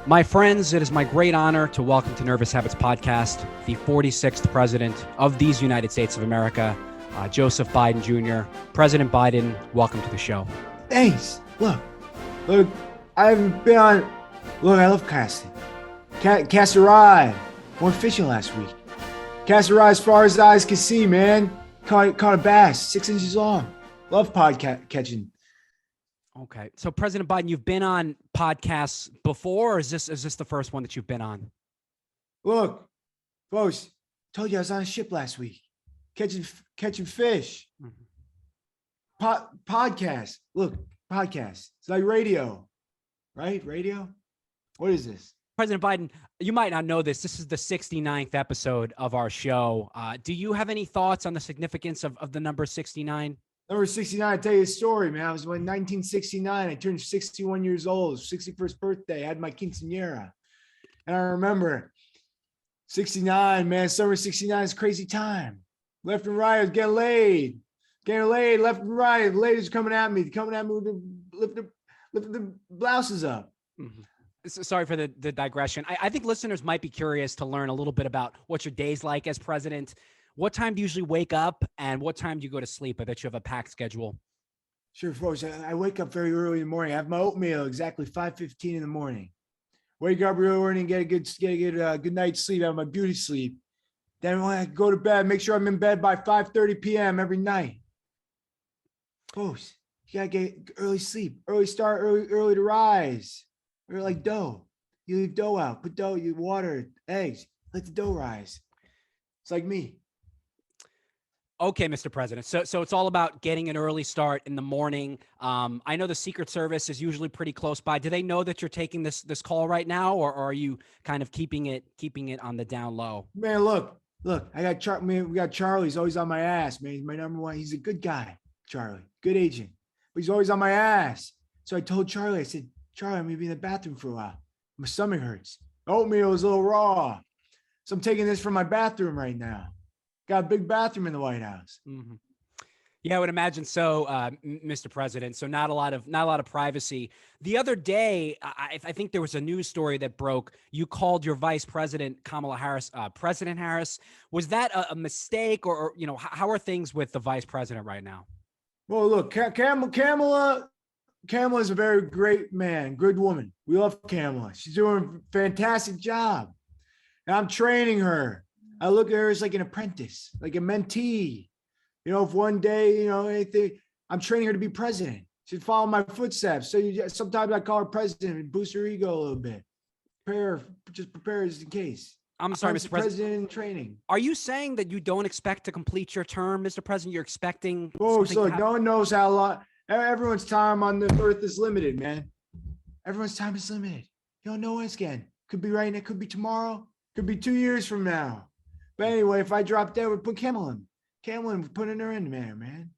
My friends, it is my great honor to welcome to Nervous Habits Podcast the 46th President of these United States of America, Joseph Biden Jr. President Biden, welcome to the show. Thanks. Look, I haven't been on. Look, I love casting. Cast a ride. Went fishing last week. Cast a ride as far as the eyes can see, man. Caught a bass, 6 inches long. Love catching. Okay, so President Biden, you've been on podcasts before, or is this the first one that you've been on? Look, folks, told you I was on a ship last week, catching fish. Mm-hmm. Podcast. Look, podcast. It's like radio, right? Radio. What is this? President Biden, you might not know this. This is the 69th episode of our show. Do you have any thoughts on the significance of the number 69? Number 69, I'll tell you a story, man. I was in 1969. I turned 61 years old, 61st birthday. I had my quinceañera. And I remember 69, man, summer 69 is a crazy time. Left and right, I was getting laid, left and right. The ladies coming at me with lifting the blouses up. Mm-hmm. Sorry for the digression. I think listeners might be curious to learn a little bit about what your day's like as president. What time do you usually wake up and what time do you go to sleep? I bet you have a packed schedule. Sure, folks. I wake up very early in the morning. I have my oatmeal exactly 5:15 in the morning. Wake up real early and get a good night's sleep. Have my beauty sleep. Then when I go to bed, make sure I'm in bed by 5:30 p.m. every night. Folks, you gotta get early sleep, early start, early to rise. Or like dough. You leave dough out, put dough, you water, eggs, let the dough rise. It's like me. Okay, Mr. President. So it's all about getting an early start in the morning. I know the Secret Service is usually pretty close by. Do they know that you're taking this call right now, or are you kind of keeping it on the down low? Man, look. I got we got Charlie. He's always on my ass, man. He's my number one. He's a good guy, Charlie. Good agent. But he's always on my ass. So I told Charlie, I said, Charlie, I'm gonna be in the bathroom for a while. My stomach hurts. Oatmeal is a little raw. So I'm taking this from my bathroom right now. Got a big bathroom in the White House. Mm-hmm. Yeah, I would imagine so, Mr. President. So not a lot of privacy. The other day, I think there was a news story that broke. You called your Vice President Kamala Harris, President Harris. Was that a mistake, or how are things with the Vice President right now? Well, look, Kamala is a very great man, good woman. We love Kamala. She's doing a fantastic job. And I'm training her. I look at her as like an apprentice, like a mentee. If one day, anything, I'm training her to be president. She'd follow my footsteps. So sometimes I call her president and boost her ego a little bit. Prepare just in case. I'm sorry, Mr. President in training. Are you saying that you don't expect to complete your term, Mr. President? You're expecting? Oh, so no one knows how long. Everyone's time on the earth is limited, man. Everyone's time is limited. You don't know when it's again. Could be right now, could be tomorrow, could be 2 years from now. But anyway, if I drop dead, we'll put Kamala in. We're putting her in there, man.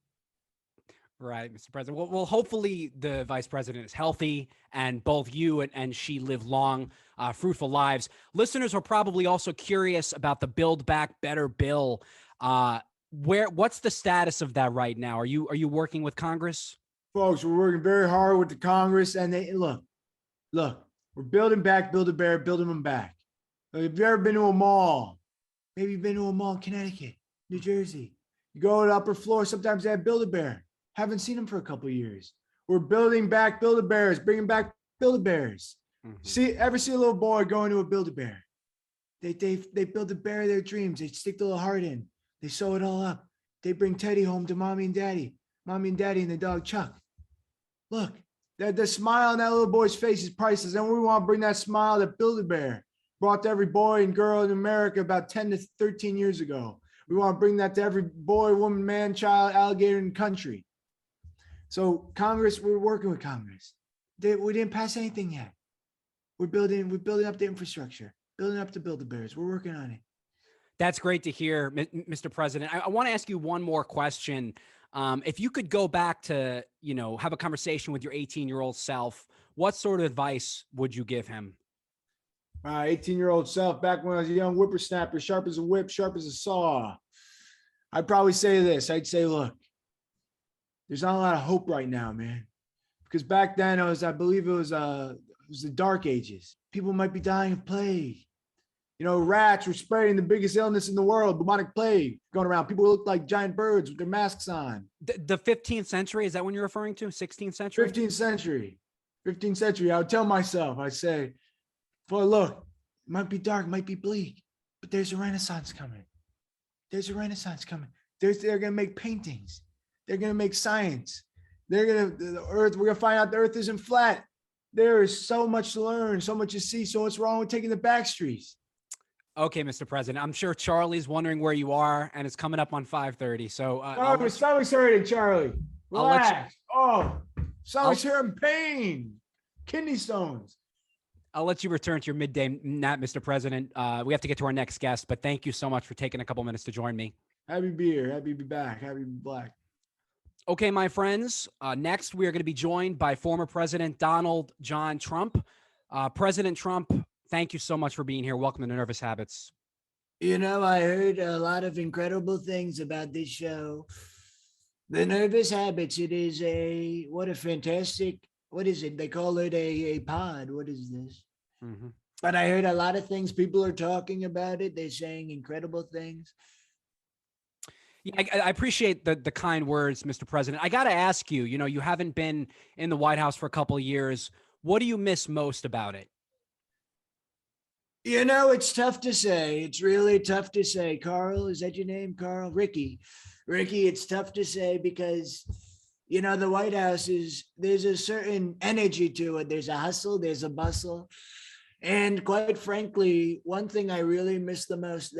Right, Mr. President. Well, hopefully the Vice President is healthy and both you and she live long, fruitful lives. Listeners are probably also curious about the Build Back Better bill. What's the status of that right now? Are you working with Congress? Folks, we're working very hard with the Congress, and they look, we're building back, building them back. If you've ever been to a mall, maybe you've been to a mall in Connecticut, New Jersey, you go to the upper floor, sometimes they have Build-A-Bear. Haven't seen them for a couple of years. We're building back Build-A-Bears, bringing back Build-A-Bears. Mm-hmm. Ever see a little boy going to a Build-A-Bear? They build a bear of their dreams. They stick the little heart in. They sew it all up. They bring Teddy home to mommy and daddy and the dog Chuck. Look, the smile on that little boy's face is priceless. And we want to bring that smile that Build-A-Bear brought to every boy and girl in America about 10 to 13 years ago. We want to bring that to every boy, woman, man, child, alligator in the country. So Congress, we're working with Congress. We didn't pass anything yet. We're building up the infrastructure, building up the Build-A-Bears. We're working on it. That's great to hear, Mr. President. I want to ask you one more question. If you could go back to, have a conversation with your 18-year-old self, what sort of advice would you give him? My 18-year-old self, back when I was a young whippersnapper, sharp as a whip, sharp as a saw, I'd probably say this. I'd say, look, there's not a lot of hope right now, man. Because back then I believe it was was the dark ages. People might be dying of plague. Rats were spreading the biggest illness in the world, bubonic plague, going around. People looked like giant birds with their masks on. The 15th century, is that when you're referring to? 16th century? 15th century. 15th century. I would tell myself, I'd say, boy, look, it might be dark, it might be bleak, but there's a renaissance coming. There's a renaissance coming. They're going to make paintings. They're going to make science. We're going to find out the earth isn't flat. There is so much to learn, so much to see. So what's wrong with taking the back streets? Okay, Mr. President, I'm sure Charlie's wondering where you are, and it's coming up on 5:30. So, my stomach's hurting, Charlie. Relax. Stomach's hurting, pain, kidney stones. I'll let you return to your midday nap, Mr. President. We have to get to our next guest, but thank you so much for taking a couple minutes to join me. Happy to be here. Happy to be back. Happy to be black. Okay, my friends. Next, we are going to be joined by former President Donald John Trump. President Trump, thank you so much for being here. Welcome to Nervous Habits. I heard a lot of incredible things about this show. The Nervous Habits. It is what a fantastic, what is it? They call it a pod. What is this? Mm-hmm. But I heard a lot of things. People are talking about it. They're saying incredible things. Yeah, I appreciate the kind words, Mr. President. I got to ask you, you haven't been in the White House for a couple of years. What do you miss most about it? It's tough to say. It's really tough to say. Carl, is that your name, Carl? Ricky, it's tough to say because, the White House there's a certain energy to it. There's a hustle, there's a bustle. And quite frankly, one thing I really miss the most,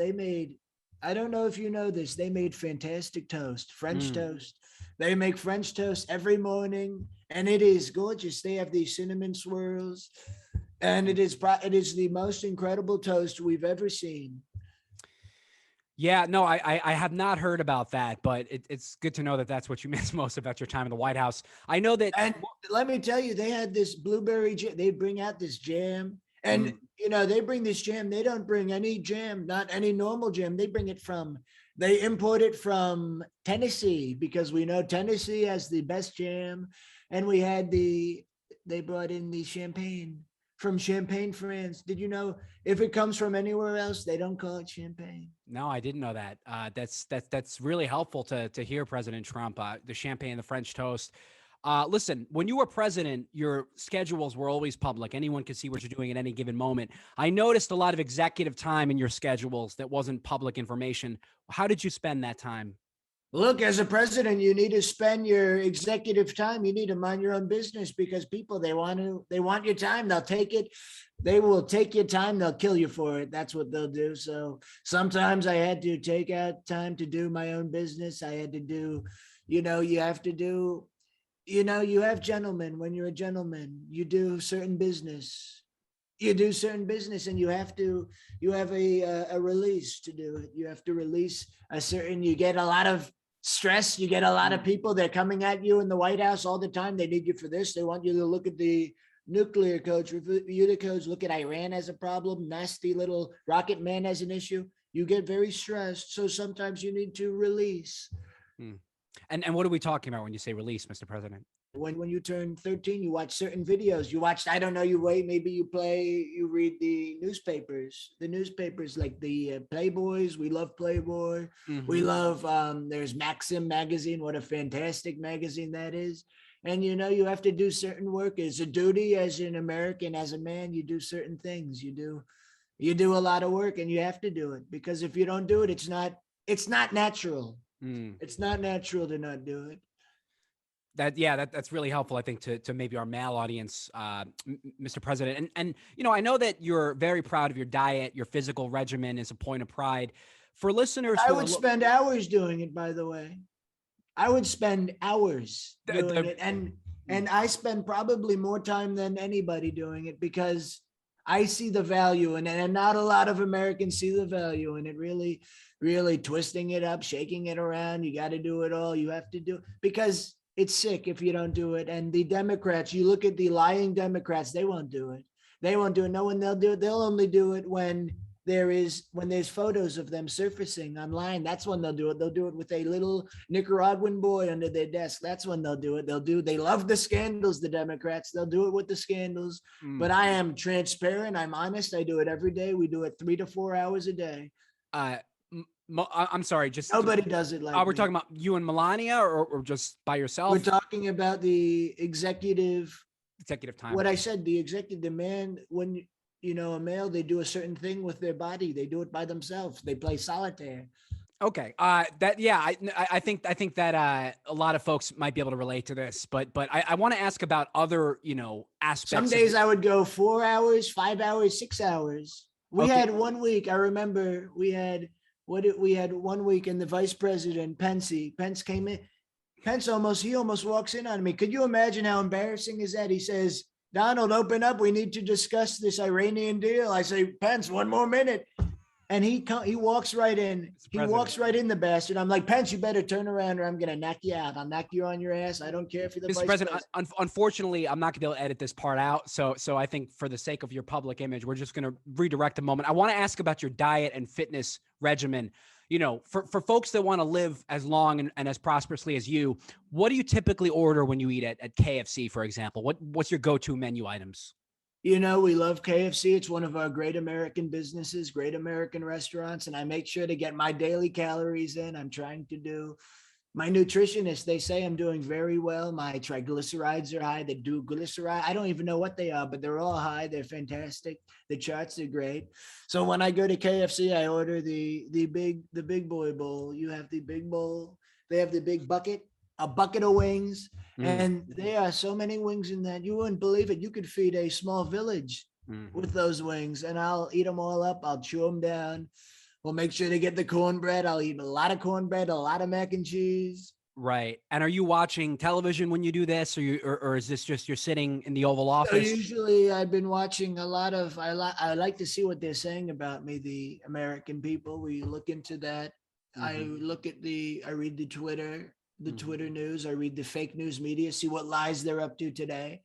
I don't know if you know this, they made fantastic toast, French toast. They make French toast every morning, and it is gorgeous. They have these cinnamon swirls, and it is the most incredible toast we've ever seen. Yeah, no, I have not heard about that, but it's good to know that that's what you miss most about your time in the White House. I know that. And let me tell you, they had this blueberry jam. They bring out this jam. And, they bring this jam. They don't bring any jam, not any normal jam. They import it from Tennessee because we know Tennessee has the best jam. And they brought in the champagne from Champagne, France. Did you know if it comes from anywhere else, they don't call it champagne? No, I didn't know that. That's really helpful to hear, President Trump, the champagne, the French toast. Listen, when you were president, your schedules were always public. Anyone could see what you're doing at any given moment. I noticed a lot of executive time in your schedules that wasn't public information. How did you spend that time? Look, as a president, you need to spend your executive time. You need to mind your own business because people, they want your time. They'll take it. They will take your time. They'll kill you for it. That's what they'll do. So sometimes I had to take out time to do my own business. I had to do, you have gentlemen. When you're a gentleman, you do certain business. And you have a release to do it. You have to release you get a lot of stress. You get a lot of people. They're coming at you in the White House all the time. They need you for this. They want you to look at the nuclear codes, review the codes, look at Iran as a problem, nasty little rocket man as an issue. You get very stressed. So sometimes you need to release. And what are we talking about when you say release, Mr. President? When you turn 13, you watch certain videos. You watched, I don't know, you read the newspapers like the Playboys. We love Playboy. Mm-hmm. We love, there's Maxim magazine. What a fantastic magazine that is. And, you have to do certain work. It's a duty as an American, as a man, you do certain things. You do a lot of work and you have to do it because if you don't do it, it's not natural. It's not natural to not do it. That's really helpful, I think, to maybe our male audience, Mr. President. And I know that you're very proud of your diet. Your physical regimen is a point of pride. For listeners, I would spend hours doing it. By the way, I would spend hours doing it, and I spend probably more time than anybody doing it because I see the value in it, and not a lot of Americans see the value in it. Really, really twisting it up, shaking it around. You got to do it all. You have to do because it's sick if you don't do it. And the Democrats, you look at the lying Democrats, they won't do it. They won't do it. No one, they'll do it. They'll only do it when there is when there's photos of them surfacing online, that's when they'll do it. They'll do it with a little Nicaraguan boy under their desk. That's when they'll do it. They love the scandals, the Democrats. They'll do it with the scandals. Mm. But I am transparent. I'm honest. I do it every day. We do it 3 to 4 hours a day. Uh, I'm sorry, just Nobody does it like we're me. talking about you and Melania, or just by We're yourself? talking about the executive, Executive time. what I said, the executive demand when a male, they do a certain thing with their body. They do it by themselves. They play solitaire. Okay. That yeah, I think that a lot of folks might be able to relate to this, but I want to ask about other aspects. Some of days I would go 4 hours, 5 hours, 6 hours. We Okay. had one week. I remember we had we had one week, and the vice president Pence came in. Pence almost walks in on me. Could you imagine how embarrassing is that? He says, "Donald, open up. We need to discuss this Iranian deal." I say, "Pence, one more minute." And he walks right in. He walks right in, the bastard. I'm like, "Pence, you better turn around or I'm going to knock you out. I'll knock you on your ass. I don't care if you're the Mr. vice President, president." unfortunately, I'm not going to be able to edit this part out. So I think for the sake of your public image, we're just going to redirect a moment. I want to ask about your diet and fitness regimen. For folks that want to live as long and as prosperously as you, what do you typically order when you eat at KFC, for example? What's your go-to menu items? We love KFC. It's one of our great American businesses, great American restaurants. And I make sure to get my daily calories in. I'm trying to do. My nutritionist, they say I'm doing very well. My triglycerides are high. The glyceride, I don't even know what they are, but they're all high. They're fantastic. The charts are great. So when I go to KFC, I order the big boy bowl. You have the big bowl. They have the big bucket, a bucket of wings. And there are so many wings in that you wouldn't believe it. You could feed a small village with those wings, and I'll eat them all up. I'll chew them down. We'll make sure to get the cornbread. I'll eat a lot of cornbread, a lot of mac and cheese. Right. And are you watching television when you do this, or is this just you're sitting in the Oval So Office? usually I've been watching a lot of, I like to see what they're saying about me, the American people. We look into that. I read the Twitter news. I read the fake news media, see what lies they're up to today.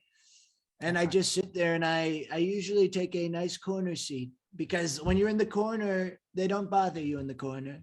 And I just sit there, and I usually take a nice corner seat, because when you're in the corner, they don't bother you in the corner.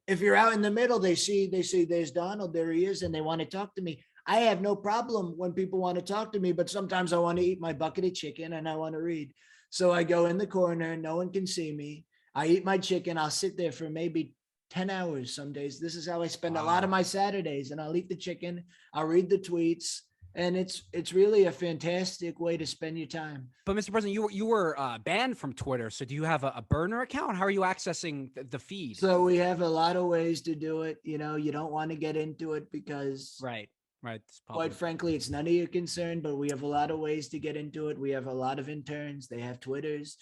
If you're out in the middle, they see there's Donald, there he is, and they want to talk to me. I have no problem when people want to talk to me, but sometimes I want to eat my bucket of chicken and I want to read. So I go in the corner, no one can see me. I eat my chicken. I'll sit there for maybe 10 hours some days. This is how I spend a lot of my Saturdays, and I'll eat the chicken. I'll read the tweets, and it's really a fantastic way to spend your time. But Mr. President, you were banned from Twitter. So do you have a burner account? How are you accessing the feed? So we have a lot of ways to do it. You don't want to get into it because Right. quite frankly, it's none of your concern, but we have a lot of ways to get into it. We have a lot of interns. They have Twitters.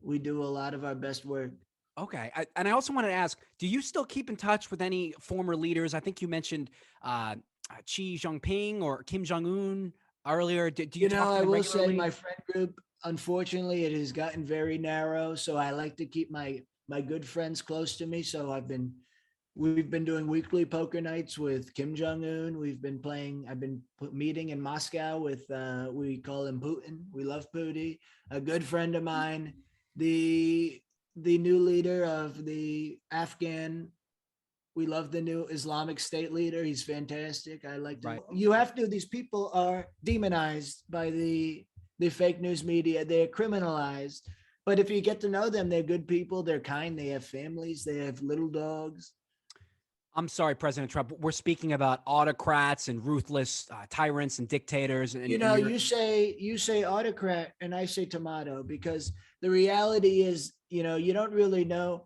We do a lot of our best work. Okay. And I also wanted to ask, do you still keep in touch with any former leaders? I think you mentioned Xi Jinping or Kim Jong-un earlier. Do you talk to I them will say regularly? my friend group, unfortunately, it has gotten very narrow. So I like to keep my good friends close to me. So we've been doing weekly poker nights with Kim Jong-un. I've been meeting in Moscow with, we call him Putin. We love Putin. A good friend of mine, the new leader of the Afghan. We love the new Islamic State leader. He's fantastic. I like to. Right. You have to. These people are demonized by the fake news media. They're criminalized. But if you get to know them, they're good people. They're kind. They have families. They have little dogs. I'm sorry, President Trump. We're speaking about autocrats and ruthless tyrants and dictators. And You say autocrat, and I say tomato, because the reality is, you don't really know.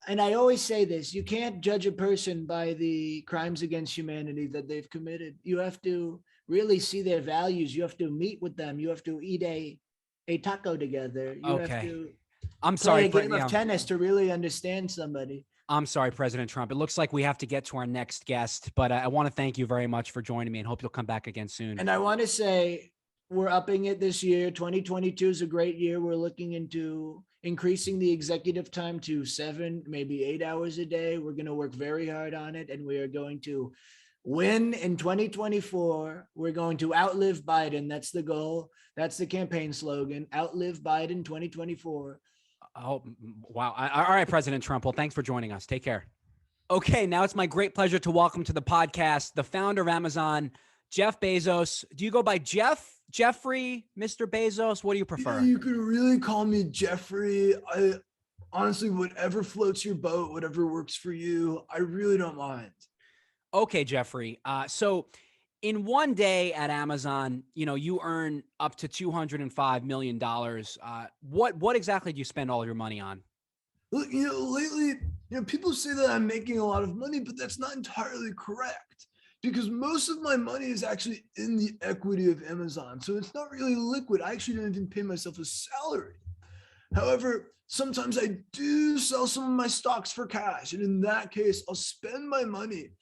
And I always say this, you can't judge a person by the crimes against humanity that they've committed. You have to really see their values. You have to meet with them. You have to eat a taco together. You have to I'm play sorry, a game of tennis to really understand somebody. I'm sorry, President Trump. It looks like we have to get to our next guest, but I want to thank you very much for joining me and hope you'll come back again soon. And I want to say we're upping it this year. 2022 is a great year. We're looking into increasing the executive time to 7, maybe 8 hours a day. We're going to work very hard on it, and we are going to win in 2024. We're going to outlive Biden. That's the goal. That's the campaign slogan. Outlive Biden 2024. Oh, wow. All right, President Trump. Well, thanks for joining us. Take care. Okay, now it's my great pleasure to welcome to the podcast the founder of Amazon, Jeff Bezos. Do you go by Jeff, Jeffrey, Mr. Bezos? What do you prefer? You could really call me Jeffrey. I honestly, whatever floats your boat, whatever works for you, I really don't mind. Okay, Jeffrey. So in one day at Amazon, you earn up to $205 million. What exactly do you spend all your money on? Look, lately, people say that I'm making a lot of money, but that's not entirely correct because most of my money is actually in the equity of Amazon. So it's not really liquid. I actually don't even pay myself a salary. However, sometimes I do sell some of my stocks for cash. And in that case, I'll spend my money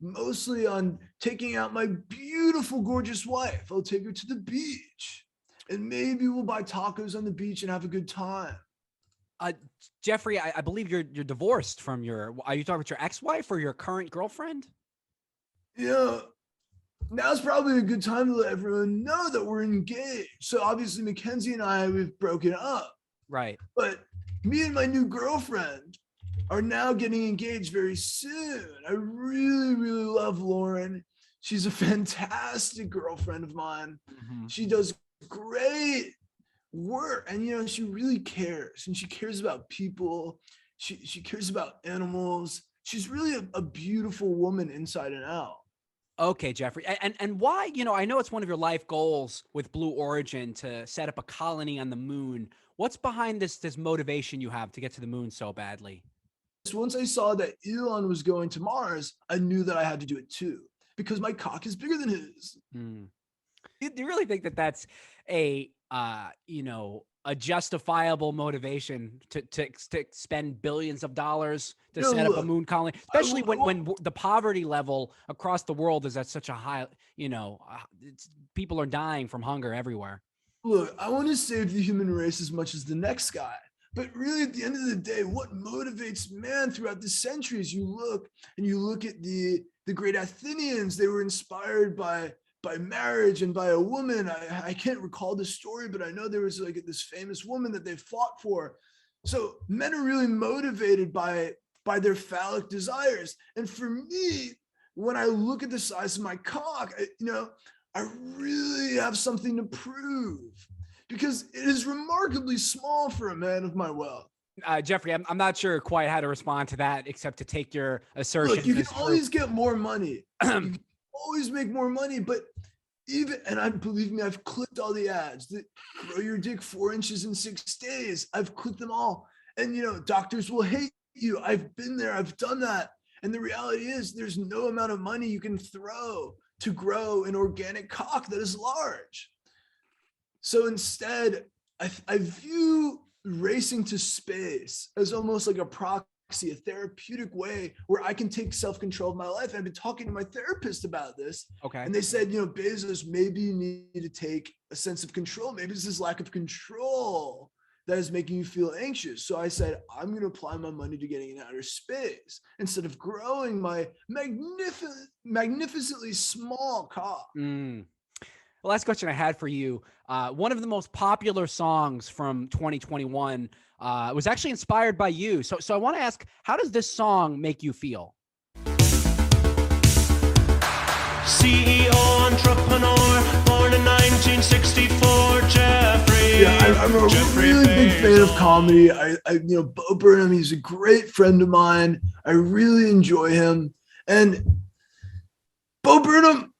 mostly on taking out my beautiful, gorgeous wife. I'll take her to the beach and maybe we'll buy tacos on the beach and have a good time. Jeffrey, I believe you're divorced from are you talking about your ex-wife or your current girlfriend? Now's probably a good time to let everyone know that we're engaged. So obviously Mackenzie and I, we've broken up. Right. But me and my new girlfriend are now getting engaged very soon. I really, really love Lauren. She's a fantastic girlfriend of mine. Mm-hmm. She does great work. And, she really cares. And she cares about people. She cares about animals. She's really a beautiful woman inside and out. Okay, Jeffrey. And why, I know it's one of your life goals with Blue Origin to set up a colony on the moon. What's behind this motivation you have to get to the moon so badly? Once I saw that Elon was going to Mars, I knew that I had to do it too, because my cock is bigger than his. Do you really think that that's a justifiable motivation to spend billions of dollars to set up a moon colony, especially when the poverty level across the world is at such a high, people are dying from hunger everywhere. Look, I want to save the human race as much as the next guy. But really, at the end of the day, what motivates man throughout the centuries? You look at the great Athenians. They were inspired by marriage and by a woman. I can't recall the story, but I know there was like this famous woman that they fought for. So men are really motivated by their phallic desires. And for me, when I look at the size of my cock, I really have something to prove because it is remarkably small for a man of my wealth. Jeffrey, I'm not sure quite how to respond to that, except to take your assertion. Look, you can always get more money. You can always make more money, but believe me, I've clicked all the ads that grow your dick 4 inches in 6 days. I've clicked them all. And, doctors will hate you. I've been there. I've done that. And the reality is there's no amount of money you can throw to grow an organic cock that is large. So instead, I view racing to space as almost like a proxy, a therapeutic way where I can take self-control of my life. And I've been talking to my therapist about this. Okay. And they said, Bezos, maybe you need to take a sense of control. Maybe it's this lack of control that is making you feel anxious. So I said, I'm going to apply my money to getting in outer space instead of growing my magnificently small cock. The last question I had for you, one of the most popular songs from 2021 was actually inspired by you. So I want to ask, how does this song make you feel? CEO, entrepreneur, born in 1964, Jeffrey. Yeah, I'm a really big fan of comedy. Bo Burnham, he's a great friend of mine. I really enjoy him. And Bo Burnham,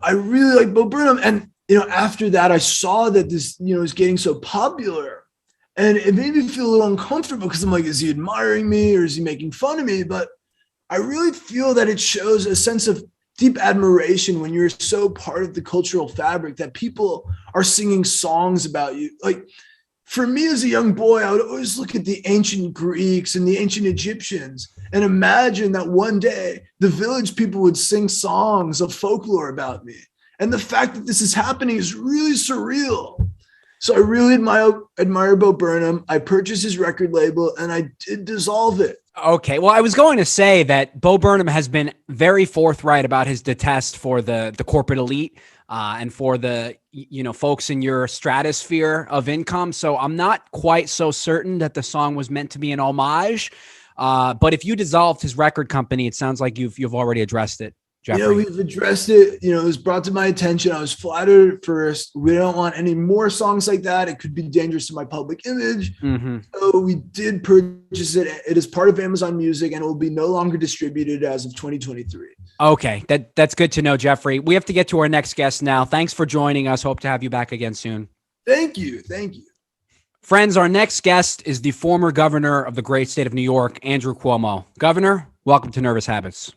I really like Bo Burnham. And, after that, I saw that this, is getting so popular. And it made me feel a little uncomfortable because I'm like, is he admiring me or is he making fun of me? But I really feel that it shows a sense of deep admiration when you're so part of the cultural fabric that people are singing songs about you. Like for me as a young boy, I would always look at the ancient Greeks and the ancient Egyptians and imagine that one day the village people would sing songs of folklore about me. And the fact that this is happening is really surreal. So I really admire Bo Burnham. I purchased his record label and I did dissolve it. Okay. Well, I was going to say that Bo Burnham has been very forthright about his detest for the corporate elite. and for the, folks in your stratosphere of income. So I'm not quite so certain that the song was meant to be an homage. But if you dissolved his record company, it sounds like you've already addressed it, Jeffrey. We've addressed it. It was brought to my attention. I was flattered at first. We don't want any more songs like that. It could be dangerous to my public image. Mm-hmm. So we did purchase it. It is part of Amazon Music and it will be no longer distributed as of 2023. Okay, that's good to know, Jeffrey. We have to get to our next guest now. Thanks for joining us. Hope to have you back again soon. Thank you. Thank you. Friends, our next guest is the former governor of the great state of New York, Andrew Cuomo. Governor, welcome to Nervous Habits.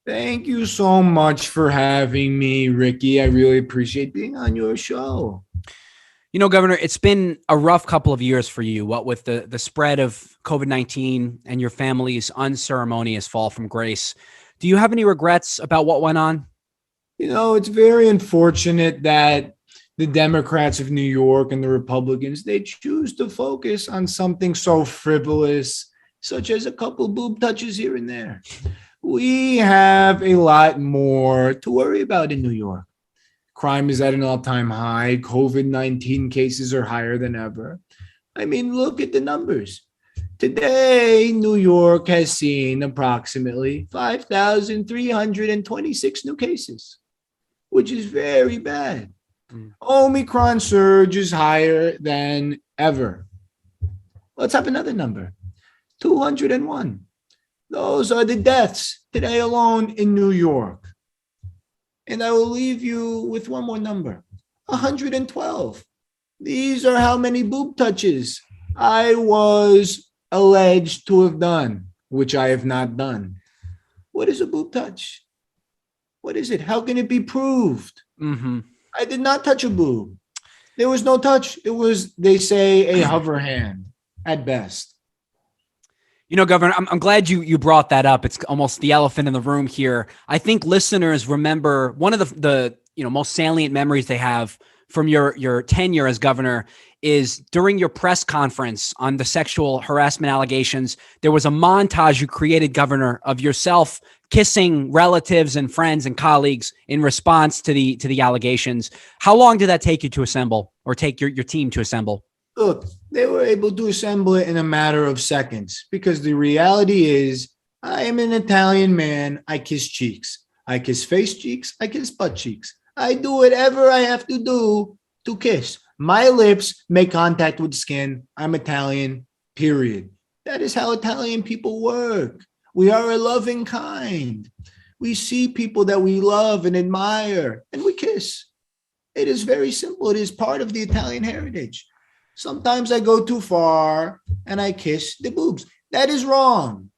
Thank you so much for having me, Ricky. I really appreciate being on your show. Governor, it's been a rough couple of years for you, what with the spread of COVID-19 and your family's unceremonious fall from grace. Do you have any regrets about what went on? It's very unfortunate that the Democrats of New York and the Republicans, they choose to focus on something so frivolous, such as a couple boob touches here and there. We have a lot more to worry about in New York. Crime is at an all-time high. COVID-19 cases are higher than ever. I mean, look at the numbers. Today, New York has seen approximately 5,326 new cases, which is very bad. Omicron surge is higher than ever. Let's have another number, 201. Those are the deaths today alone in New York. And I will leave you with one more number, 112. These are how many boob touches I was alleged to have done, which I have not done. What is a boob touch? What is it? How can it be proved? Mm-hmm. I did not touch a boob. There was no touch. It was, they say, a hover hand at best. Governor, I'm glad you brought that up. It's almost the elephant in the room here. I think listeners remember one of the most salient memories they have from your tenure as governor is during your press conference on the sexual harassment allegations. There was a montage you created, Governor, of yourself kissing relatives and friends and colleagues in response to the allegations. How long did that take you to assemble, or take your team to assemble? Look, they were able to assemble it in a matter of seconds because the reality is I am an Italian man. I kiss cheeks. I kiss face cheeks. I kiss butt cheeks. I do whatever I have to do to kiss. My lips make contact with skin. I'm Italian, period. That is how Italian people work. We are a loving kind. We see people that we love and admire, and we kiss. It is very simple. It is part of the Italian heritage. Sometimes I go too far and I kiss the boobs. That is wrong.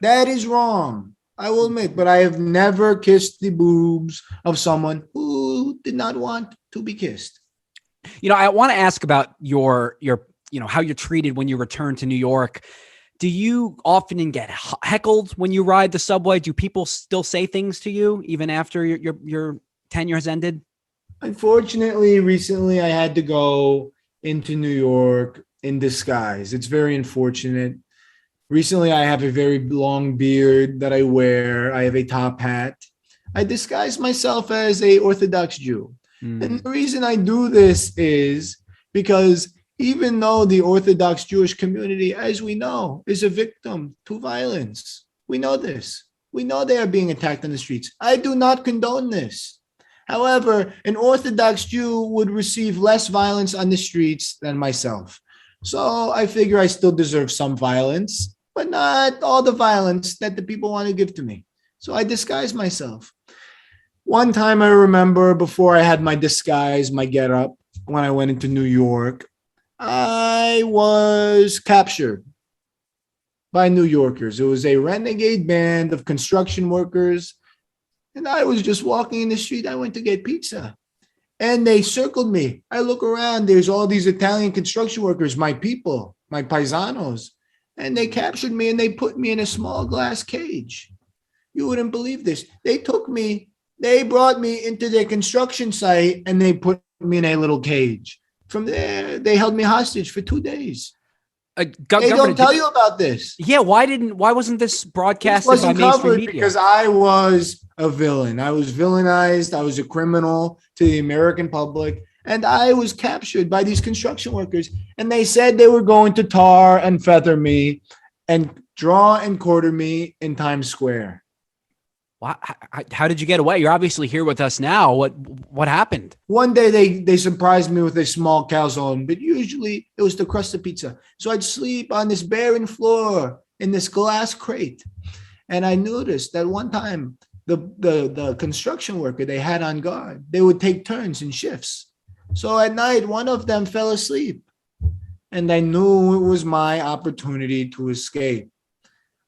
That is wrong. I will admit, but I have never kissed the boobs of someone who did not want to be kissed. I want to ask about your how you're treated when you return to New York. Do you often get heckled when you ride the subway? Do people still say things to you even after your tenure has ended? Unfortunately, recently I had to go into New York in disguise. It's very unfortunate. Recently, I have a very long beard that I wear. I have a top hat. I disguise myself as a Orthodox Jew. And the reason I do this is because even though the Orthodox Jewish community, as we know, is a victim to violence, we know this. We know they are being attacked on the streets. I do not condone this. However, an Orthodox Jew would receive less violence on the streets than myself. So I figure I still deserve some violence, but not all the violence that the people want to give to me. So I disguise myself. One time I remember before I had my disguise, my getup, when I went into New York, I was captured by New Yorkers. It was a renegade band of construction workers. And I was just walking in the street. I went to get pizza and they circled me. I look around. There's all these Italian construction workers, my people, my paisanos. And they captured me and they put me in a small glass cage. You wouldn't believe this. They brought me into their construction site and they put me in a little cage. From there, they held me hostage for 2 days. They don't tell you about this. Yeah, why wasn't this broadcast? It wasn't covered because I was a villain. I was villainized. I was a criminal to the American public. And I was captured by these construction workers. And they said they were going to tar and feather me and draw and quarter me in Times Square. How did you get away? You're obviously here with us now. What happened? One day they surprised me with a small calzone, but usually it was the crust of pizza. So I'd sleep on this barren floor in this glass crate. And I noticed that one time the construction worker they had on guard, they would take turns in shifts. So at night, one of them fell asleep. And I knew it was my opportunity to escape.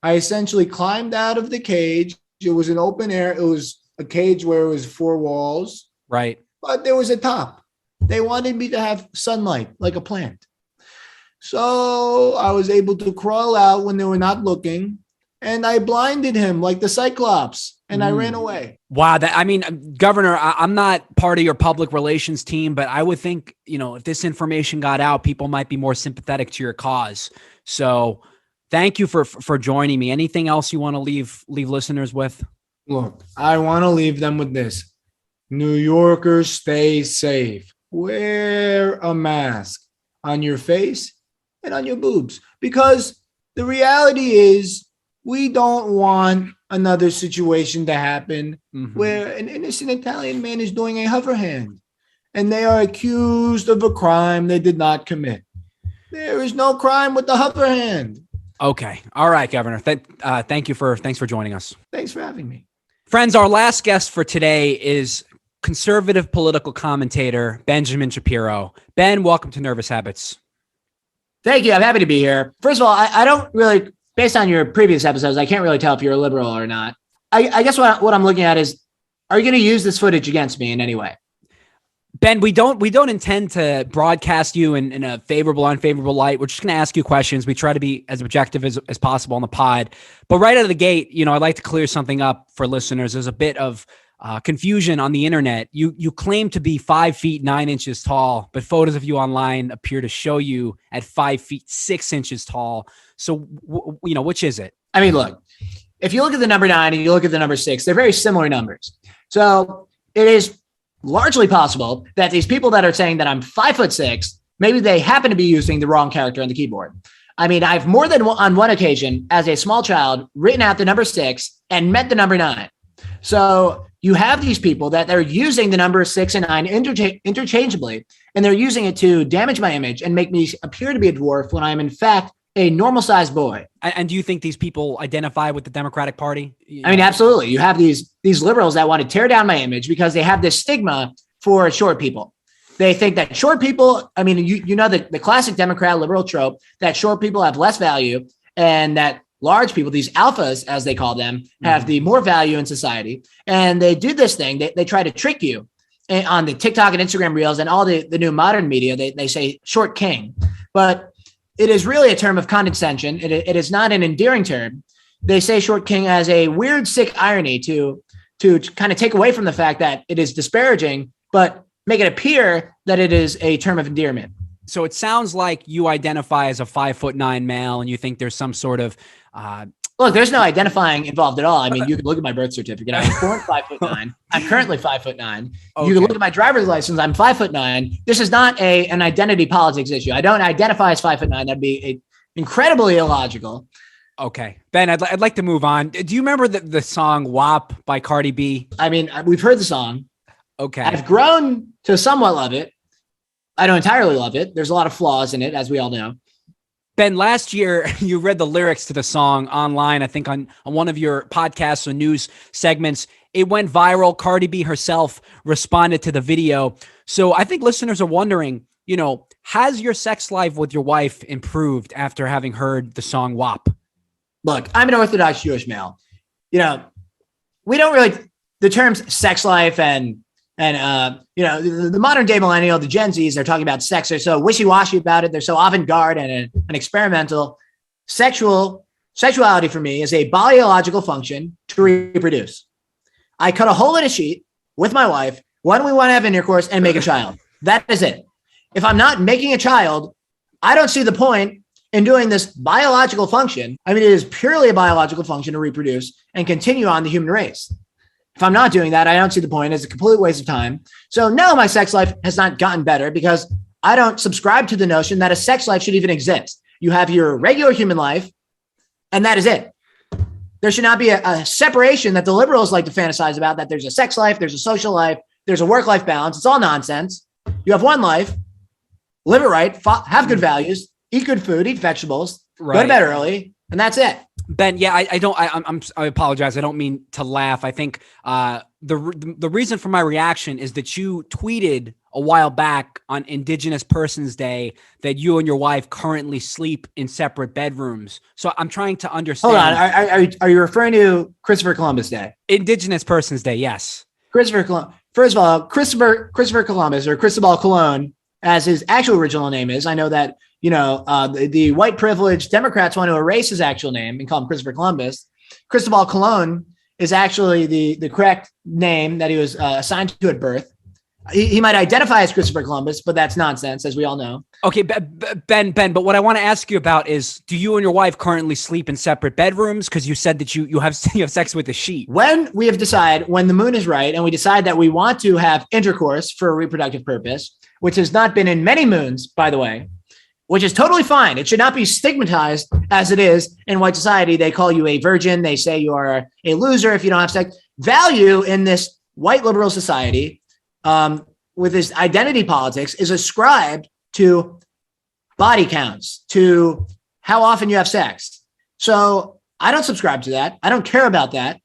I essentially climbed out of the cage. It was an open air. It was a cage where it was 4 walls. Right. But there was a top. They wanted me to have sunlight like a plant. So I was able to crawl out when they were not looking. And I blinded him like the Cyclops. And I ran away. Wow. Governor, I'm not part of your public relations team, but I would think, if this information got out, people might be more sympathetic to your cause. So thank you for joining me. Anything else you want to leave listeners with? Look, I want to leave them with this. New Yorkers, stay safe. Wear a mask on your face and on your boobs. Because the reality is we don't want another situation to happen where an innocent Italian man is doing a hover hand and they are accused of a crime they did not commit. There is no crime with the hover hand. Okay. All right, Governor. Thanks for joining us. Thanks for having me. Friends, our last guest for today is conservative political commentator Benjamin Shapiro. Ben, welcome to Nervous Habits. Thank you. I'm happy to be here. First of all, I don't really, based on your previous episodes, I can't really tell if you're a liberal or not. I guess what I'm looking at is, are you going to use this footage against me in any way? Ben, we don't intend to broadcast you in a favorable, unfavorable light. We're just going to ask you questions. We try to be as objective as possible on the pod. But right out of the gate, I'd like to clear something up for listeners. There's a bit of confusion on the internet. You claim to be 5 feet 9 inches tall, but photos of you online appear to show you at 5 feet 6 inches tall. So, which is it? I mean, look, if you look at the number 9 and you look at the number 6, they're very similar numbers. So it is largely possible that these people that are saying that I'm 5'6", maybe they happen to be using the wrong character on the keyboard. I mean, I've more than on one occasion as a small child written out the number 6 and meant the number 9. So you have these people that they're using the number 6 and 9 interchangeably, and they're using it to damage my image and make me appear to be a dwarf when I'm in fact a normal sized boy. And do you think these people identify with the Democratic Party? I mean, absolutely. You have these liberals that want to tear down my image because they have this stigma for short people. They think that short people, I mean, the classic Democrat liberal trope that short people have less value and that large people, these alphas, as they call them, have the more value in society. And they do this thing. They try to trick you on the TikTok and Instagram reels and all the new modern media. They say short king, but it is really a term of condescension. It is not an endearing term. They say short king as a weird, sick irony to kind of take away from the fact that it is disparaging, but make it appear that it is a term of endearment. So it sounds like you identify as a 5'9" male and you think there's some sort of, look, there's no identifying involved at all. I mean, you can look at my birth certificate. I was born 5'9". I'm currently 5'9". Okay. You can look at my driver's license. I'm 5'9". This is not an identity politics issue. I don't identify as 5'9". That'd be incredibly illogical. Okay. Ben, I'd like to move on. Do you remember the song WAP by Cardi B? I mean, we've heard the song. Okay. I've grown to somewhat love it. I don't entirely love it. There's a lot of flaws in it, as we all know. Ben, last year you read the lyrics to the song online, I think on one of your podcasts or news segments. It went viral. Cardi B herself responded to the video. So I think listeners are wondering, has your sex life with your wife improved after having heard the song WAP? Look, I'm an Orthodox Jewish male. We don't really, the terms sex life and the modern day millennial, the Gen Zs, they're talking about sex. They're so wishy-washy about it. They're so avant-garde and experimental. Sexuality for me is a biological function to reproduce. I cut a hole in a sheet with my wife when we want to have intercourse and make a child. That is it. If I'm not making a child, I don't see the point in doing this biological function. I mean, it is purely a biological function to reproduce and continue on the human race. If I'm not doing that, I don't see the point. It's a complete waste of time. So no, my sex life has not gotten better because I don't subscribe to the notion that a sex life should even exist. You have your regular human life, and that is it. There should not be a separation that the liberals like to fantasize about, that there's a sex life, there's a social life, there's a work-life balance. It's all nonsense. You have one life, live it right, have good values, eat good food, eat vegetables, go to bed early, and that's it. Ben, yeah, I apologize. I don't mean to laugh. I think the reason for my reaction is that you tweeted a while back on Indigenous Persons Day that you and your wife currently sleep in separate bedrooms. So I'm trying to understand. Hold on. Are you referring to Christopher Columbus Day? Indigenous Persons Day, yes. Christopher Columbus. First of all, Christopher Columbus, or Cristobal Colon, as his actual original name is. I know that, the white privileged Democrats want to erase his actual name and call him Christopher Columbus. Cristobal Colon is actually the correct name that he was assigned to at birth. He might identify as Christopher Columbus, but that's nonsense, as we all know. Okay, Ben, but what I want to ask you about is, do you and your wife currently sleep in separate bedrooms? Because you said that you have sex with a sheet. When we have decided, when the moon is right, and we decide that we want to have intercourse for a reproductive purpose, which has not been in many moons, by the way, which is totally fine. It should not be stigmatized as it is in white society. They call you a virgin. They say you are a loser if you don't have sex. Value in this white liberal society, with this identity politics, is ascribed to body counts, to how often you have sex. So I don't subscribe to that. I don't care about that.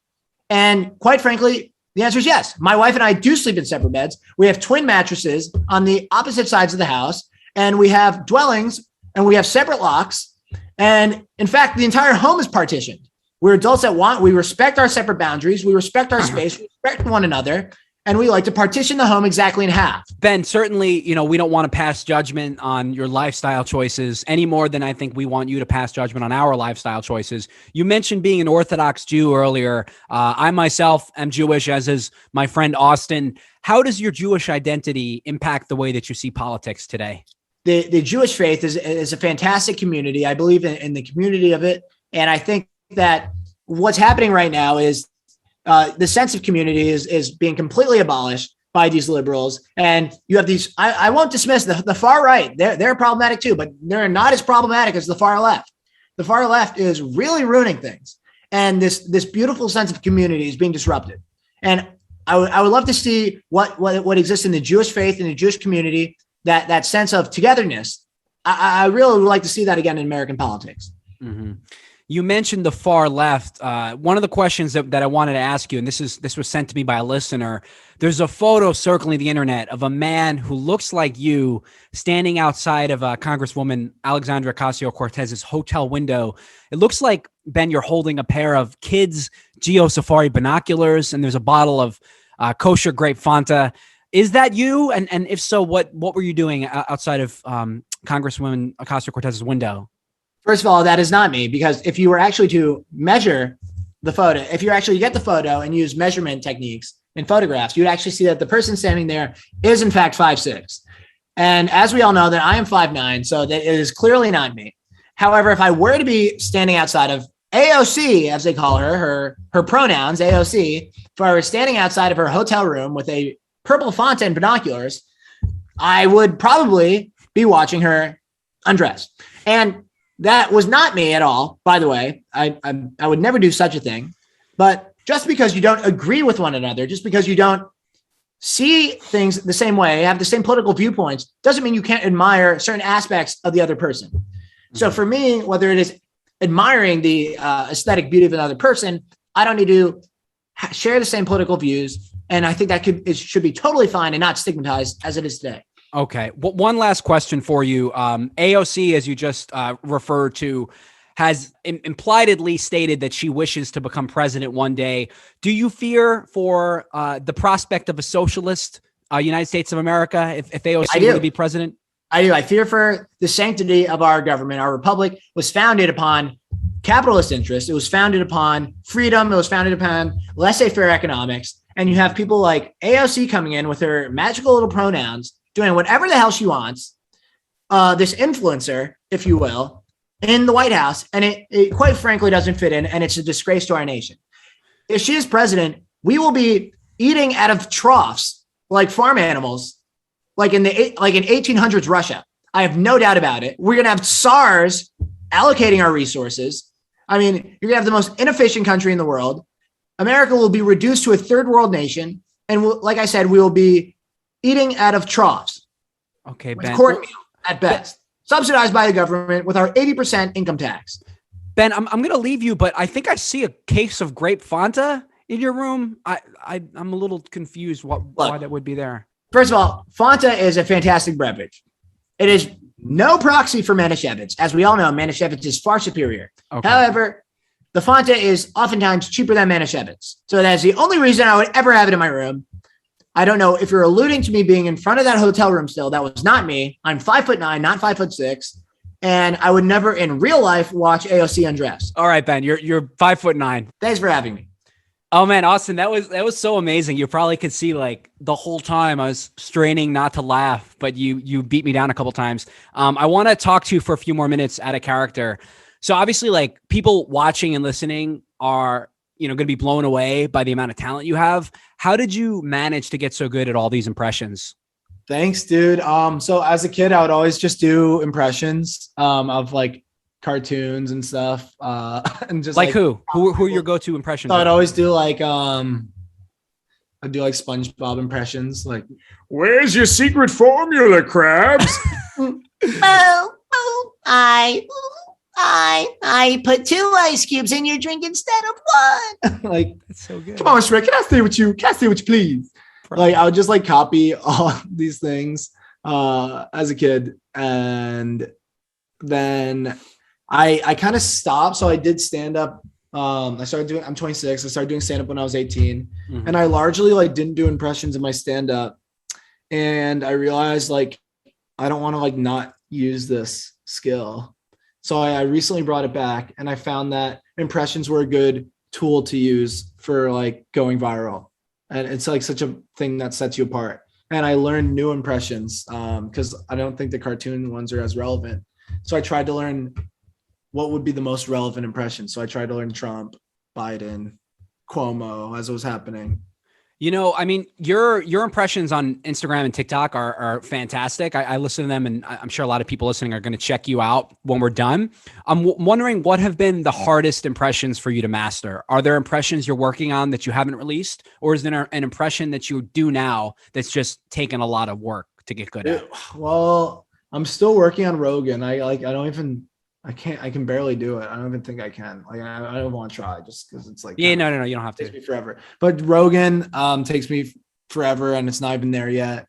And quite frankly, the answer is yes. My wife and I do sleep in separate beds. We have twin mattresses on the opposite sides of the house, and we have dwellings, and we have separate locks. And in fact, the entire home is partitioned. We're adults we respect our separate boundaries. We respect our space. We respect one another. And we like to partition the home exactly in half. Ben, certainly, we don't want to pass judgment on your lifestyle choices any more than I think we want you to pass judgment on our lifestyle choices. You mentioned being an Orthodox Jew earlier. I myself am Jewish, as is my friend Austin. How does your Jewish identity impact the way that you see politics today? The Jewish faith is a fantastic community. I believe in the community of it. And I think that what's happening right now is the sense of community is being completely abolished by these liberals. And you have these, I won't dismiss the far right. They're problematic too, but they're not as problematic as the far left. The far left is really ruining things. And this beautiful sense of community is being disrupted. And I would love to see what exists in the Jewish faith and the Jewish community, that sense of togetherness. I really would like to see that again in American politics. Mm-hmm. You mentioned the far left. One of the questions that I wanted to ask you, and this was sent to me by a listener, there's a photo circling the internet of a man who looks like you standing outside of Congresswoman Alexandria Ocasio-Cortez's hotel window. It looks like, Ben, you're holding a pair of kids' Geo Safari binoculars, and there's a bottle of kosher grape Fanta. Is that you? And if so, what were you doing outside of Congresswoman Ocasio-Cortez's window? First of all, that is not me, because if you were actually to measure the photo, if you actually get the photo and use measurement techniques in photographs, you'd actually see that the person standing there is in fact 5'6". And as we all know, that I am 5'9", so that it is clearly not me. However, if I were to be standing outside of AOC, as they call her pronouns, AOC, if I were standing outside of her hotel room with a purple Fanta and binoculars, I would probably be watching her undress. And that was not me at all, by the way. I would never do such a thing. But just because you don't agree with one another, just because you don't see things the same way, have the same political viewpoints, doesn't mean you can't admire certain aspects of the other person. Mm-hmm. So for me, whether it is admiring the aesthetic beauty of another person, I don't need to share the same political views. And I think that it should be totally fine and not stigmatized as it is today. Okay. Well, one last question for you. AOC, as you just referred to, has impliedly stated that she wishes to become president one day. Do you fear for the prospect of a socialist United States of America if AOC were to be president? I do. I fear for the sanctity of our government. Our republic was founded upon capitalist interests. It was founded upon freedom. It was founded upon laissez-faire economics. And you have people like AOC coming in with her magical little pronouns, doing whatever the hell she wants, this influencer, if you will, in the White House. And it quite frankly doesn't fit in, and it's a disgrace to our nation. If she is president, we will be eating out of troughs like farm animals, like in 1800s Russia. I have no doubt about it. We're gonna have SARS allocating our resources. I mean, you're gonna have the most inefficient country in the world. America will be reduced to a third world nation, and like I said, we will be eating out of troughs. Okay, with Ben. cornmeal at best, subsidized by the government with our 80% income tax. Ben, I'm going to leave you, but I think I see a case of grape Fanta in your room. I'm a little confused why that would be there. First of all, Fanta is a fantastic beverage. It is no proxy for Manischewitz. As we all know, Manischewitz is far superior. Okay. However, the Fanta is oftentimes cheaper than Manischewitz. So that's the only reason I would ever have it in my room. I don't know if you're alluding to me being in front of that hotel room still. That was not me. I'm 5'9", not 5'6". And I would never in real life watch AOC undress. All right, Ben, you're 5'9". Thanks for having me. Oh man, Austin, that was so amazing. You probably could see like the whole time I was straining not to laugh, but you beat me down a couple times. I want to talk to you for a few more minutes out of character. So obviously, like people watching and listening are, going to be blown away by the amount of talent you have. How did you manage to get so good at all these impressions? Thanks, dude. So as a kid, I would always just do impressions of like cartoons and stuff. And just like who are your go-to impressions? So I'd always do like I'd do like SpongeBob impressions, like, "Where's your secret formula, Krabs?" I put 2 ice cubes in your drink instead of 1. Like, That's so good. "Come on, Shrek, can I stay with you? Can I stay with you, please?" Like, I would just like copy all these things as a kid, and then I kind of stopped. So I did stand up. I'm 26. I started doing stand up when I was 18, and I largely like didn't do impressions in my stand up. And I realized like I don't want to like not use this skill. So I recently brought it back, and I found that impressions were a good tool to use for like going viral. And it's like such a thing that sets you apart. And I learned new impressions because I don't think the cartoon ones are as relevant. So I tried to learn what would be the most relevant impression. So I tried to learn Trump, Biden, Cuomo as it was happening. I mean, your impressions on Instagram and TikTok are fantastic. I listen to them, and I'm sure a lot of people listening are going to check you out when we're done. I'm wondering what have been the hardest impressions for you to master? Are there impressions you're working on that you haven't released, or is there an impression that you do now that's just taken a lot of work to get good at? Well, I'm still working on Rogan. I can barely do it. I don't even think I can. Like, I don't want to try just because it's like, Yeah, no, you don't have takes to. me forever. But Rogan takes me forever, and it's not even there yet.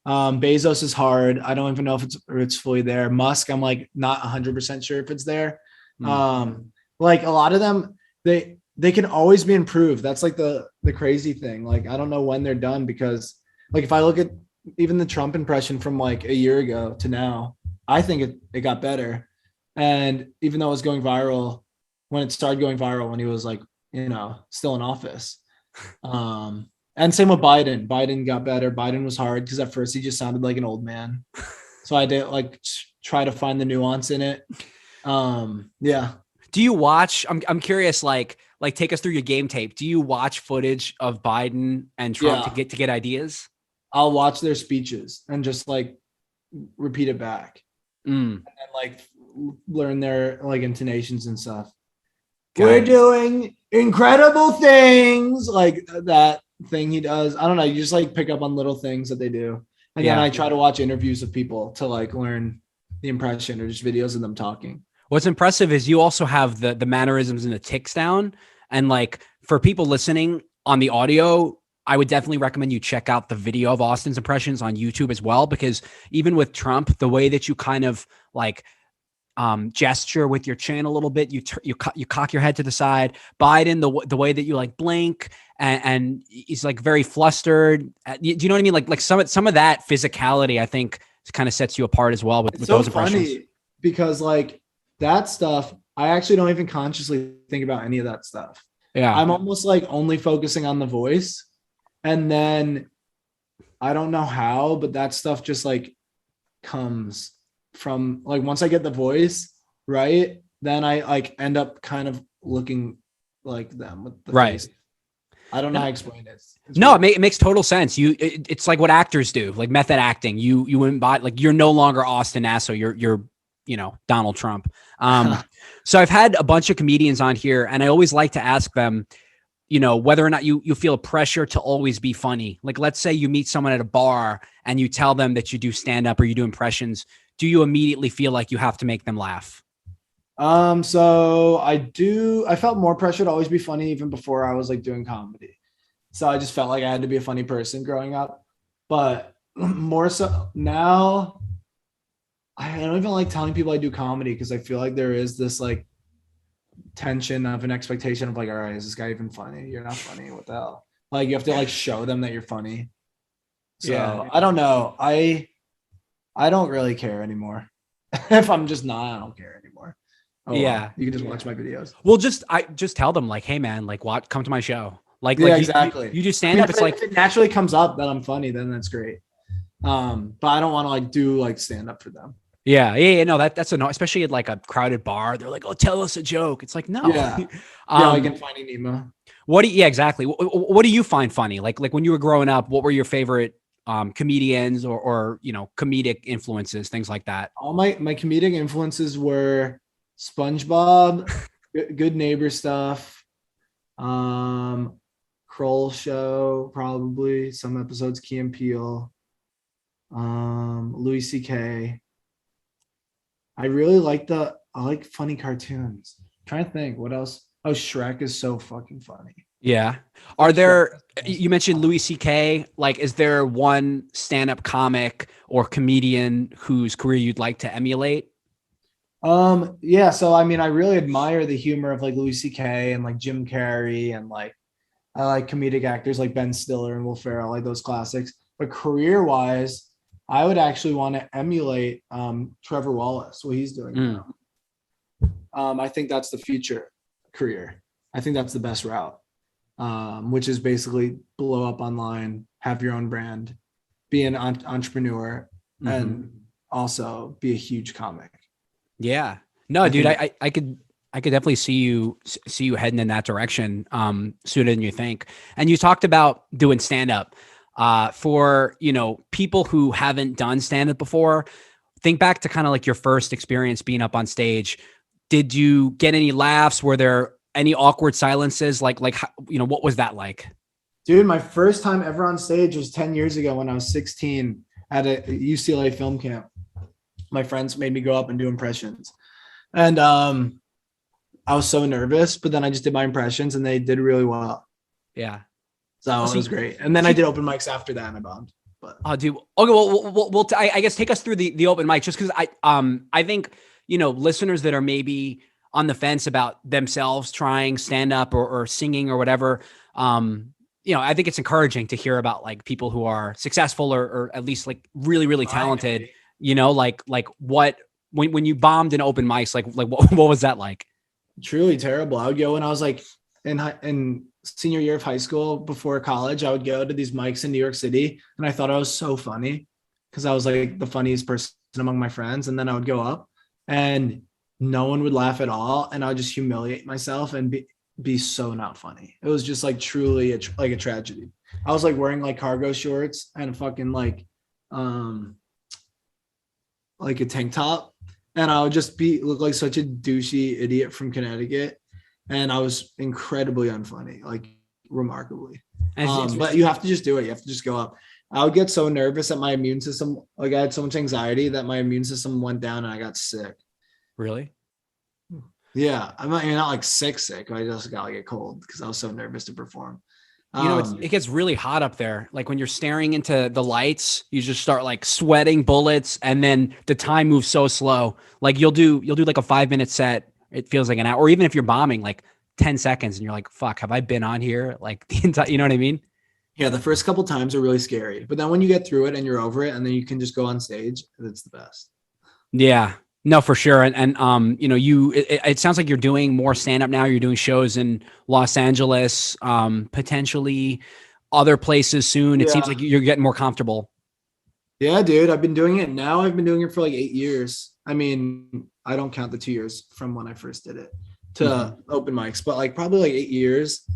Bezos is hard. I don't even know if it's fully there. Musk, I'm like not 100% sure if it's there. Like a lot of them, they can always be improved. That's like the crazy thing. Like, I don't know when they're done, because like if I look at even the Trump impression from like a year ago to now, I think it got better. And even though it was going viral, when it started going viral, when he was like, still in office. And same with Biden. Biden got better. Biden was hard because at first he just sounded like an old man. So I did like try to find the nuance in it. Yeah. Do you watch? I'm curious. Like take us through your game tape. Do you watch footage of Biden and Trump to get ideas? I'll watch their speeches and just like repeat it back, and like learn their like intonations and stuff. We're doing incredible things, like that thing he does. I don't know. You just like pick up on little things that they do. And then I try to watch interviews of people to like learn the impression, or just videos of them talking. What's impressive is you also have the mannerisms and the ticks down. And like for people listening on the audio, I would definitely recommend you check out the video of Austin's impressions on YouTube as well, because even with Trump, the way that you kind of like gesture with your chin a little bit, you cock your head to the side. Biden, the way that you like blink and he's like very flustered. Do you know what I mean? Like some of that physicality, I think, kind of sets you apart as well with those impressions. Funny because like that stuff, I actually don't even consciously think about any of that stuff. Yeah, I'm almost like only focusing on the voice, and then I don't know how, but that stuff just like comes from like once I get the voice right, then I like end up kind of looking like them with the face. I don't know how to explain it. It's No, weird. it makes total sense. It's like what actors do, like method acting. You embody, like you're no longer Austin Nasso. You're Donald Trump. So I've had a bunch of comedians on here, and I always like to ask them, whether or not you feel pressure to always be funny. Like, let's say you meet someone at a bar and you tell them that you do stand up or you do impressions. Do you immediately feel like you have to make them laugh? So I felt more pressure to always be funny even before I was like doing comedy. So I just felt like I had to be a funny person growing up. But more so now, I don't even like telling people I do comedy because I feel like there is this like tension of an expectation of like, all right, is this guy even funny? You're not funny. What the hell? Like you have to like show them that you're funny. So Yeah. I don't know. I don't really care anymore. If I'm just not, I don't care anymore. Oh, well. Yeah. You can just watch my videos. Well, I just tell them like, hey man, like come to my show. Like, Yeah, like exactly. You do stand up. It's like, if it naturally comes up that I'm funny, then that's great. But I don't want to like do like stand up for them. yeah. No, that's annoying, especially at like a crowded bar. They're like, oh, tell us a joke. It's like, no. Yeah. Yeah, like in Finding Nemo. Yeah, exactly. What do you find funny? Like when you were growing up, what were your favorite comedians or comedic influences, things like that? All my comedic influences were SpongeBob, Good Neighbor stuff, Kroll Show, probably some episodes, Key and Peele, Louis C.K. I really I like funny cartoons. I'm trying to think what else. Oh, Shrek is so fucking funny. Yeah. Are there, you mentioned Louis C.K. Like, is there one stand-up comic or comedian whose career you'd like to emulate? Yeah, so I mean, I really admire the humor of like Louis C.K. and like Jim Carrey, and like I like comedic actors like Ben Stiller and Will Ferrell, like those classics. But career-wise, I would actually want to emulate Trevor Wallace, what he's doing now. I think that's the future career. I think that's the best route, which is basically blow up online, have your own brand, be an entrepreneur, and also be a huge comic. Yeah. No, dude, I could definitely see you heading in that direction sooner than you think. And you talked about doing stand up for, people who haven't done stand up before. Think back to kind of like your first experience being up on stage. Did you get any laughs? Were there any awkward silences? Like what was that like? Dude, my first time ever on stage was 10 years ago when I was 16 at a UCLA film camp. My friends made me go up and do impressions. And I was so nervous, but then I just did my impressions and they did really well. Yeah. So it was great. And then I did open mics after that and I bombed. But dude. Okay, well, I guess take us through the open mic, just because I think, listeners that are maybe on the fence about themselves trying stand up or singing or whatever, I think it's encouraging to hear about like people who are successful or at least like really, really talented. Like what when you bombed in open mics, like what was that like? Truly terrible. I would go when I was like in senior year of high school before college. I would go to these mics in New York City, and I thought I was so funny because I was like the funniest person among my friends. And then I would go up, and no one would laugh at all, and I would just humiliate myself and be so not funny. It was just like truly like a tragedy. I was like wearing like cargo shorts and fucking like a tank top, and I would just look like such a douchey idiot from Connecticut, and I was incredibly unfunny, like remarkably. But you have to just do it. You have to just go up. I would get so nervous that my immune system, like I had so much anxiety that my immune system went down and I got sick. Really? Yeah, I'm not like sick. I just got like a cold because I was so nervous to perform. It gets really hot up there. Like when you're staring into the lights, you just start like sweating bullets, and then the time moves so slow. Like you'll do like a 5-minute set. It feels like an hour, or even if you're bombing, like 10 seconds, and you're like, "Fuck, have I been on here?" Like the entire, you know what I mean? Yeah, the first couple times are really scary, but then when you get through it and you're over it, and then you can just go on stage, it's the best. Yeah. No, for sure. And it sounds like you're doing more stand up now. You're doing shows in Los Angeles, potentially other places soon. It seems like you're getting more comfortable. Yeah, dude, I've been doing it now. I've been doing it for like 8 years. I mean, I don't count the 2 years from when I first did it to open mics, but like probably like 8 years.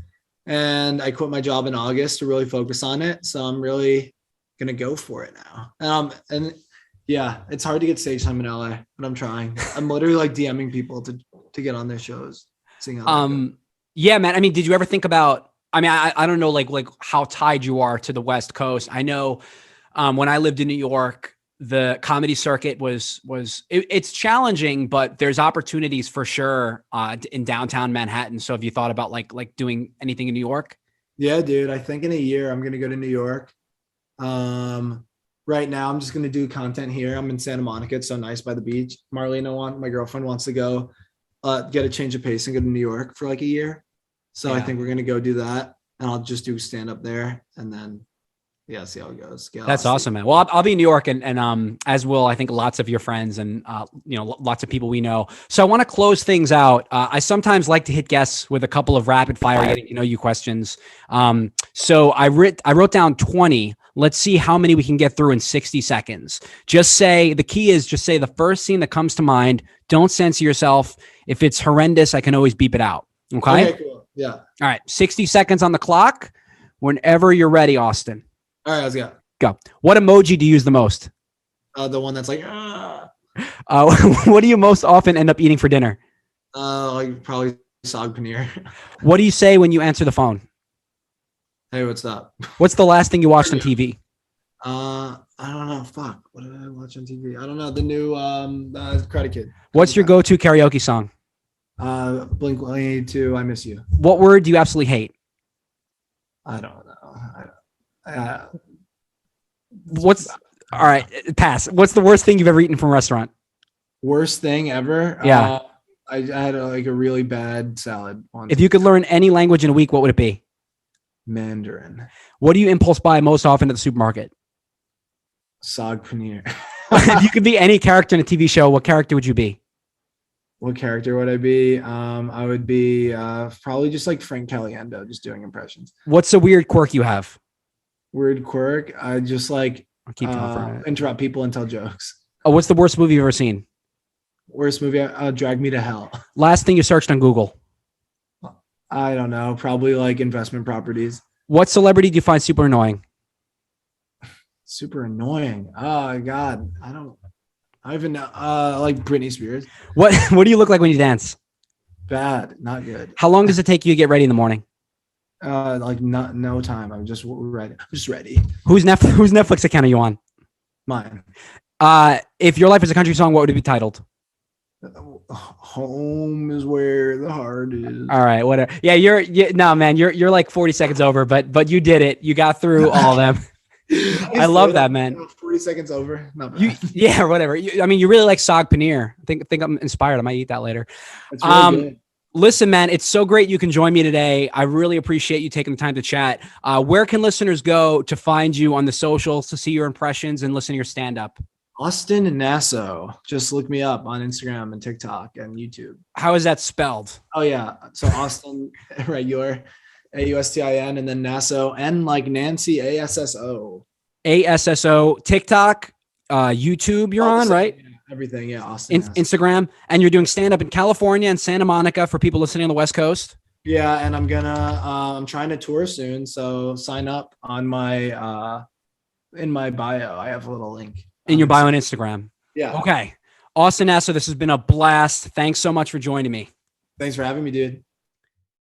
and I quit my job in August to really focus on it. So I'm really gonna go for it now. And yeah, it's hard to get stage time in LA, but I'm trying. I'm literally like DMing people to get on their shows. Seeing how that goes. Yeah, man. I mean, did you ever think about, I mean, I don't know, like how tied you are to the West Coast. I know when I lived in New York, the comedy circuit it's challenging, but there's opportunities for sure in downtown Manhattan. So have you thought about like doing anything in New York? Yeah, dude. I think in a year I'm gonna go to New York. Right now I'm just gonna do content here. I'm in Santa Monica. It's so nice by the beach. Marlena my girlfriend wants to go get a change of pace and go to New York for like a year. So I think we're gonna go do that, and I'll just do stand up there, and then see how it goes. That's awesome, man. Well, I'll be in New York, and as will I think lots of your friends and lots of people we know. So I want to close things out. I sometimes like to hit guests with a couple of rapid fire getting to know you questions. So I wrote down 20. Let's see how many we can get through in 60 seconds. The key is just say the first scene that comes to mind. Don't censor yourself. If it's horrendous, I can always beep it out. Okay cool. Yeah. All right. 60 seconds on the clock. Whenever you're ready, Austin. All right, let's go. Go. What emoji do you use the most? The one that's like, what do you most often end up eating for dinner? like probably sag paneer. What do you say when you answer the phone? Hey, what's up? What's the last thing you watched on TV? I don't know. Fuck. What did I watch on TV? I don't know. The new Karate Kid. What's your go-to karaoke song? Blink-182. I Miss You. What word do you absolutely hate? I don't know. All right, pass. What's the worst thing you've ever eaten from a restaurant? Worst thing ever? Yeah. I had a really bad salad once. If you could learn any language in a week, what would it be? Mandarin. What do you impulse buy most often at the supermarket? Sag paneer. If you could be any character in a TV show, what character would you be? What character would I be? I would be probably just like Frank Caliendo, just doing impressions. What's a weird quirk you have? Weird quirk. I just like I'll keep going for a minute. interrupt people and tell jokes. Oh, what's the worst movie you've ever seen? Worst movie? Drag Me to Hell. Last thing you searched on Google? I don't know. Probably like investment properties. What celebrity do you find super annoying? Super annoying. Oh God. I even know. Like Britney Spears. What do you look like when you dance? Bad. Not good. How long does it take you to get ready in the morning? Like no time. I'm just ready. I'm just ready. Whose Netflix account are you on? Mine. If your life is a country song, what would it be titled? Home is where the heart is. All right, whatever. Yeah, no, man, you're like 40 seconds over, but you did it. You got through all of them. I love that, man. 40 seconds over. Not bad. Yeah, whatever. I mean, you really like sag paneer. I think I'm inspired. I might eat that later. It's really good. Listen, man, it's so great you can join me today. I really appreciate you taking the time to chat. Where can listeners go to find you on the socials to see your impressions and listen to your stand-up? Austin and Nasso. Just look me up on Instagram and TikTok and YouTube. How is that spelled? Oh yeah. So Austin, regular, AUSTIN, and then Nasso, and like Nancy, ASSO. ASSO, TikTok, YouTube you're on, right? Everything, yeah. Austin, Instagram, and you're doing stand-up in California and Santa Monica for people listening on the West Coast. Yeah, and I'm trying to tour soon, so sign up on my in my bio. I have a little link in your bio on Instagram. Yeah. Okay. Austin Nasso, this has been a blast. Thanks so much for joining me. Thanks for having me, dude.